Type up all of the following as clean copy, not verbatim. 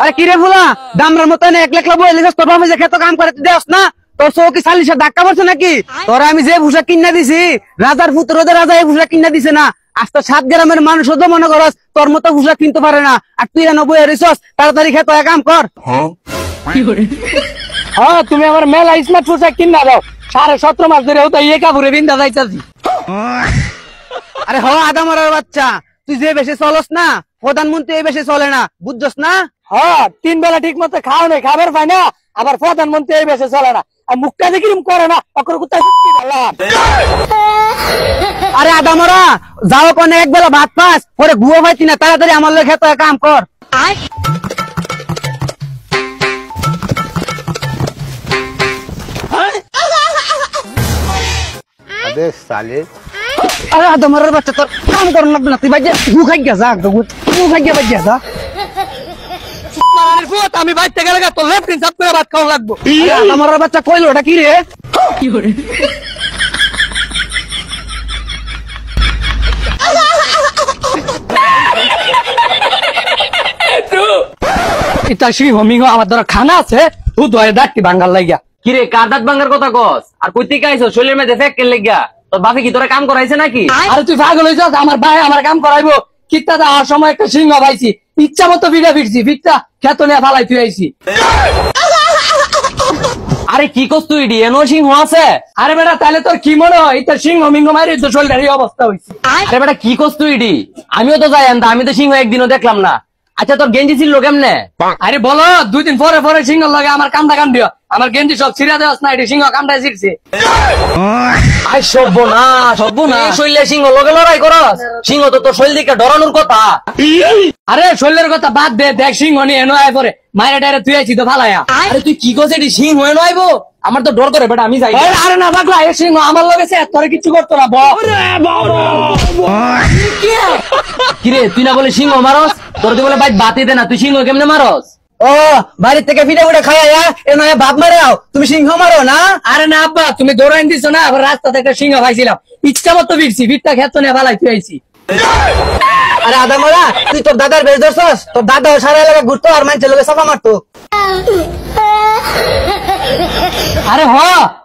আরে কিরে ফুলা দামরার মতন এক লেখলা বই লিখছ তোর বাবা যে খেত কাম করে দেস না তোর চৌকি 40 ধাক্কা পড়ছে নাকি তোরা আমি যে ভুষা কিনা দিছি রাজার পুত্রদের রাজা এই ভুষা কিনা দিছে না আজ তো 7 গ্রামের মানুষ তো মনে করস তোর মতো ভুষা কিনতে পারে না আর তুই 90 এরিছস তাড়াতাড়ি খেত কাম কর। হ্যাঁ তুমি আমার মেলা স্মার্ট ভুষা কিনা দাও 17.5 মাস ধরে হতো এই কাপড়ে বিন্দা যাইতাছি। আরে হ আদামরার বাচ্চা তুই যে বেশি চলস না প্রধানমন্ত্রী এই বেশি চলে না বুঝছস না। হ্যাঁ 3 বেলা ঠিক মতো খাও নাই খাবার পায় না আবার প্রধানমন্ত্রী এই বেশি চলে না আর মুখটা দেখি করে না অকর কুত্তা আরে আদামরা যাও কোনে এক বেলা ভাত পাস পরে গুয়া পাইতি না তাড়াতাড়ি আমার লগে খেতে কাম কর। अबे साले अरे आदमरार বাচ্চা তোর কাম করন লাগবে না তুই বাইরে গু খাই গিয়া যা গু খাই গিয়া বাইরে যা মারানির ফুট আমি বাইতে গেলে তো লেফটিন সব করে ভাত খাওয়া লাগবে। আদমরার বাচ্চা কইলো ওটা কি রে কি করে এটা শ্রী হোমিং আমার দ্বারা খানা আছে তুই দয়ে ডাকতি বাঙ্গাল লাগিয়া কিরে কার দাঁত ভাঙার কথা কস আর কইতে কাইছো শরীরের মধ্যে ফেক লেগা তোর বাপে কি তোরা কাম করাইছে নাকি? আরে তুই পাগল হইছস আমার ভাই আমার কাম করাইবো কিত্তা আর সময় একটা সিংহ পাইছি ইচ্ছা মতো ভিড়া ফিরছি ভিড়টা খেত নিয়ে ফালাই তুই আইছি। আরে কি কস তুই ডি এনো সিংহ আছে? আরে বেটা তাহলে তোর কি মনে হয় এটা সিংহ মিংহ মারি তো শরীরের এই অবস্থা হইছে। আরে বেটা কি কস তুই ডি আমিও তো যাই আনতা আমি তো সিংহ একদিনও দেখলাম না। আচ্ছা তোর গেঞ্জি ছিল কেমনে? আরে বলো 2 দিন পরে পরে সিংহ লাগে আমার কামটা কাম দিও আমার গেঞ্জি সব ছিড়া দেওয়াস না এটা সিংহ কামটা ছিড়ছে। আই সব্বনা শৈলে সিংহ লগে লড়াই করস সিংহ তো তোর শৈল দিকে ডরানোর কথা। আরে শৈলের কথা বাদ দে দেখ সিংহ নিয়ে এনো আয় পরে মায়েরা ডাইরে তুই আইছি তো ফালায়া। আরে তুই কি কস এটি সিংহ এনো আইবো আমার তো ডর করে বেটা আমি যাই। আরে না পাগলা এই সিংহ আমার লগে সে তোরে কিছু করতো না কিরে তুই না বলে সিংহ মারস তোর তুই বলে ভাই বাতি দে না তুই সিংহ কেমনে মারস? ও বাড়ি থেকে ফিরে উঠে খাইয়া এনো ভাব মারাও তুমি সিংহ মারো না। আরে না আব্বা তুমি দৌড়াইন দিছো না আবার রাস্তা থেকে সিংহ খাইছিলাম ইচ্ছা মতো ফিরছি ভিড়টা খেত নিয়ে ফালাই তুই আইছি। আরে আদামরা তুই তোর দাদার বেশ ধরছস তোর দাদা সারা এলাকা ঘুরতো আর মানুষের লোকে সাফা মারতো। আরে হ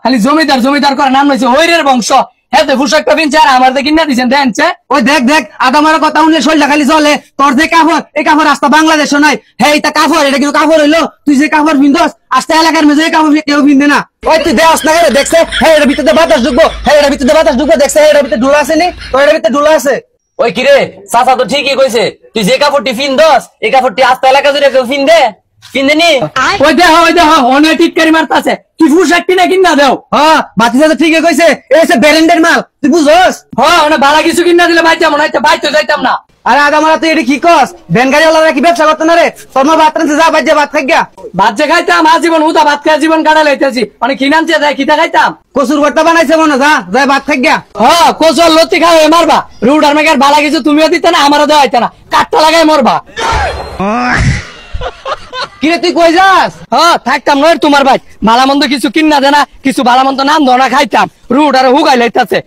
খালি জমিদার জমিদার করে নাম হয়েছে হৈরের বংশ হেতে পোশাকটা পিনছে আর আমার দেখি না দিচ্ছেন দেখছে ওই দেখ দেখ আদামার কথা উনলে শরীরটা খালি চলে তোর যে কাপড় এই কাপড় রাস্তা বাংলাদেশও নাই হে এটা কাপড় এটা কিন্তু কাপড় হইলো তুই যে কাপড় পিনদস আস্তে এলাকার মেঝে কাপড় কেউ পিনবে না। ওই তুই দেখ না দেখছে হ্যাঁ এটা ভিতরে বাতাস ঢুকবো হ্যাঁ এটা ভিতরে বাতাস ঢুকবো দেখছে এটার ভিতরে ঢুলা আছে নি তো এটার ভিতরে ঢুলা আছে। ওই কিরে চাচা তো ঠিকই কইছে তুই যে কাপড়টি পিনদস এই কাপড়টি আস্তে এলাকা জুড়ে কেউ পিনদে পিনদেনি? ওই দেখ অনেক টিটকারি মারতাছে কি পোশাক কিনা কিনা দেও। হ্যাঁ বাতিজা তো ঠিকই কইছে এসে ব্র্যান্ডের মাল তুই বুঝছস। হ্যাঁ মানে ভালো কিছু কিনা দিলে ভাই যেমন হইতে বাইতে যাইতাম না। আরে আদামারা তুই এটি কি কস ভ্যান গাড়িওয়ালারা কি ব্যবসা করতে না রে তোর মা ভাত রাঁধতে যা বাজে ভাত খাই গা ভাত যে খাইতাম আজীবন হুদা ভাত খাই জীবন কাটা লাইতেছি মানে কি নামছে যাই কিটা খাইতাম কচুর ভর্তা বানাইছে মনে যা যাই ভাত খাই গা। হ্যাঁ কচুর লতি খাও মারবা রুডার মেঘের ভালো কিছু তুমিও দিতে না আমারও দেওয়া হইতে না কাটটা লাগাই মরবা। কিরে তুই কই যাস? হ্যাঁ থাকতাম নয় তোমার ভাই ভালো মন্দ কিছু কিনা দেনা কিছু ভালো মন্দ নাম ধরা খাইতাম রুড আর হুগাই লাইতাছে।